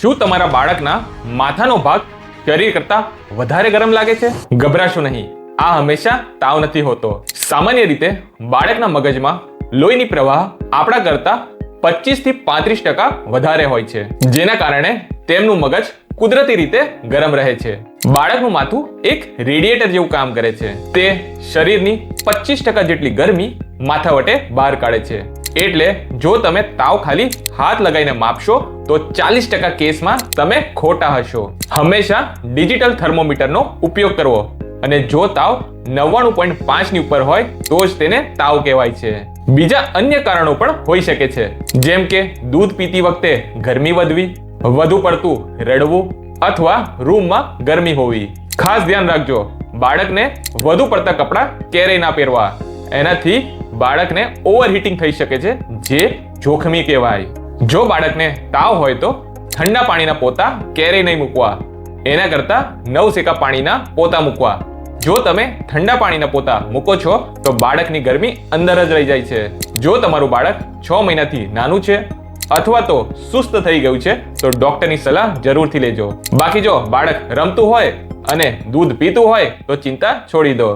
શું તમારા બાળકના માથાનો ભાગ શરીર કરતા વધારે ગરમ લાગે છે? ગભરાશો નહીં, આ હંમેશા તાવ નથી હોતો. સામાન્ય રીતે બાળકના મગજમાં લોહીની પ્રવાહ આપણા કરતા 25 થી 35% વધારે હોય છે, જેના કારણે તેમનું મગજ કુદરતી રીતે ગરમ રહે છે. બાળકનું માથું એક રેડિએટર જેવું કામ કરે છે. તે શરીરની 25% જેટલી ગરમી માથા વટે બહાર કાઢે છે. એટલે જો તમે તાવ ખાલી હાથ લગાવીને માપશો તો 40% કેસમાં તમે ખોટા હશો. હંમેશા ડિજિટલ થર્મોમીટરનો ઉપયોગ કરવો, અને જો તાવ 99.5 ની ઉપર હોય તો જ તેને તાવ કહેવાય છે. બીજા અન્ય કારણો પણ હોઈ શકે છે, જેમ કે દૂધ પીતી વખતે ગરમી વધવી, વધુ પડતું રડવું અથવા રૂમમાં ગરમી હોવી. ખાસ ધ્યાન રાખજો, બાળકને વધુ પડતા કપડાં ક્યારેય ના પહેરવા. એનાથી બાળકને ઓવરહીટિંગ થઈ શકે છે, જે જોખમી કહેવાય. જો બાળકને તાવ હોય તો ઠંડા પાણીના પોતા ક્યારેય નહીં મૂકવા. એના કરતા નવસેકા પાણીના પોતા મૂકવા. જો તમે ઠંડા પાણીના પોતા મૂકો છો તો બાળકની ગરમી અંદર જ રહી જાય છે. જો તમારું બાળક 6 મહિનાથી નાનું છે અથવા તો સુસ્ત થઈ ગયું છે તો ડોક્ટરની સલાહ જરૂરથી લેજો. બાકી જો બાળક રમતું હોય અને દૂધ પીતું હોય તો ચિંતા છોડી દો.